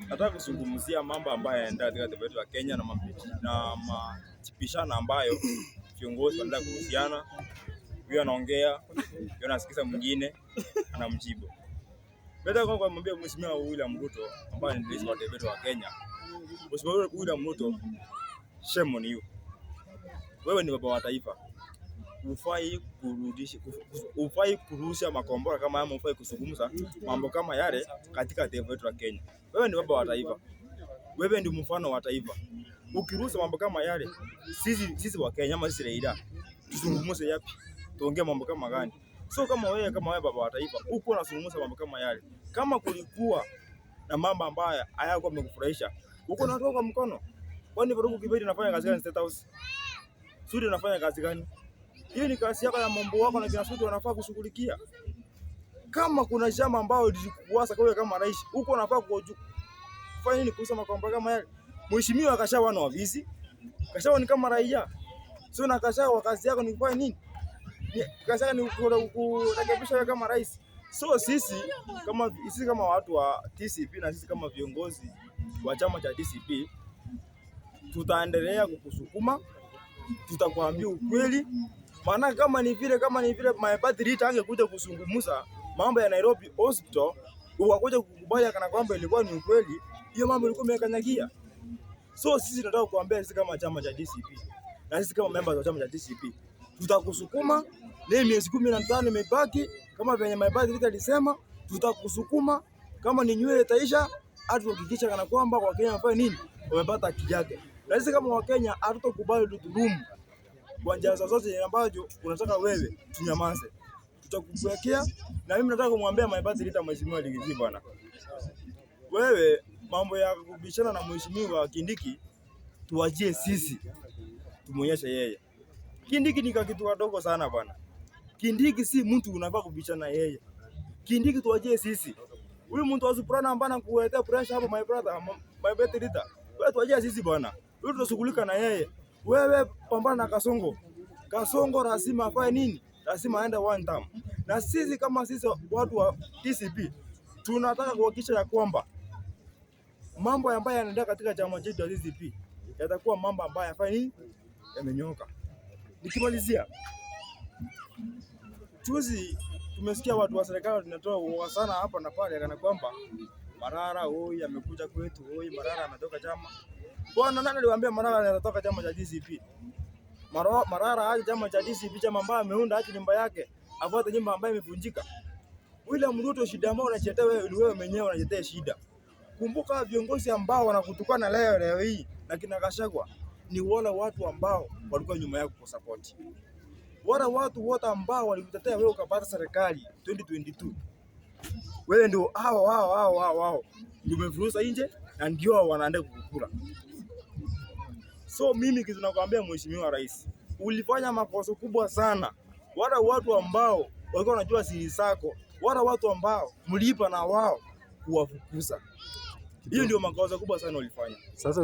Nataka kuzungumzia mambo ambayo yanaendelea katika taifa letu la Kenya na machipishana ambayo viongozi wanaenda kuhusiana. Huyo anaongea, huyo anasikiza mwingine, anamjibu. Baada kwa kumwambia Mheshimiwa William Ruto ambaye ni rais wa taifa letu la Kenya. Mheshimiwa William Ruto, shame on you. Wewe ni baba wa taifa. Hufai kurusha makombora kama haya, hufai kuzungumza mambo kama yale katika taifa letu la Kenya. Wewe ni baba wa taifa. Wewe ndio mfano wa taifa. Ukirusha mambo kama yale, sisi wa Kenya ama sisi raia, tuzungumze yapi? Tuongee mambo kama gani? So kama wewe baba wa taifa, uko unazungumza mambo kama yale. Kama kulikuwa na mambo ambayo hayakuwa yamekufurahisha, uko unatoa kwa mkono. Kwani Faruku Kibeti anafanya kazi gani State House? Sudi anafanya kazi gani? Hiyo ni kazi yako ya mambo wako na kina Sudi wanafaa kushughulikia. Kama kuna jambo ambalo lilikuwasa kwa kama rais, uko unafaa kufanya nini kuhusu makombo kama yale? Mheshimiwa akashawa na ofisi, kashawa ni kama raia. Sio na kashawa kazi yako ni kufanya nini? Kazi yako ni kurekebisha wewe kama rais. So sisi kama watu wa TCP na sisi kama viongozi wa chama cha TCP tutaendelea kukusukuma, tutakwambia ukweli. Maana kama ni vile my party leader angekuja kuzungumza mambo ya Nairobi Hospital, ukakuja kukubali kana kwamba ilikuwa ni ukweli, hiyo mambo ilikuwa imekanyagia. So sisi tunataka kuambia sisi kama chama cha DCP na sisi kama members wa chama cha DCP tutakusukuma. Leo miezi 15 imebaki, kama venye my party leader alisema, tutakusukuma. Kama ni nywele taisha, hata uhakikisha kana kwamba kwa Kenya wafanye nini, wamepata haki yake. Na sisi kama Wakenya hatutakubali tudhulumu kwa njia zozote ambazo unataka wewe tunyamaze. Tutakuwekea. Na mimi nataka kumwambia my party leader Mheshimiwa Ligiji bwana. Wewe mambo ya kubishana na Mheshimiwa Kindiki tuachie sisi. Tumuonyeshe yeye. Kindiki ni kitu kadogo sana bwana. Kindiki si mtu unafaa kubishana yeye. Kindiki tuachie sisi. Huyu mtu asiprana ambana kuletea pressure hapo my brother, my party leader. Wewe tuachie sisi bwana. Wewe tutashughulika na yeye. Wewe pambana na Kasongo. Kasongo lazima afanye nini? Lazima aende one term. Na sisi kama sisi watu wa TCP tunataka kuhakikisha ya kwamba mambo ambayo yanaendelea katika chama chetu cha TCP yatakuwa mambo ambayo yafanye nini? Yamenyoka. Nikimalizia, juzi tumesikia watu wa serikali tunatoa uoga sana hapa na pale kana kwamba Marara hoi amekuja kwetu, hoi Marara ametoka chama. Bwana nani aliwaambia Marara anatoka chama cha DCP? Marara aje chama cha DCP, chama ambayo ameunda aje nyumba yake, afuate nyumba ambayo imevunjika. William Ruto, shida ambayo unachetea wewe mwenyewe unachetea shida. Kumbuka viongozi ambao wanakutukana leo hii na kina Gachagua ni wale watu ambao walikuwa nyuma yako kwa support. Wale watu wote ambao walikutetea wewe ukapata serikali 2022. Wewe ndio hao ndio umefurusa nje na ndio wanaenda kukukula. So mimi kitu nakwambia Mheshimiwa Rais, ulifanya makosa kubwa sana. Wale watu ambao walikuwa wanajua siri zako, wale watu ambao mlipa na wao kuwafukuza. Hiyo ndio makosa kubwa sana ulifanya. Sasa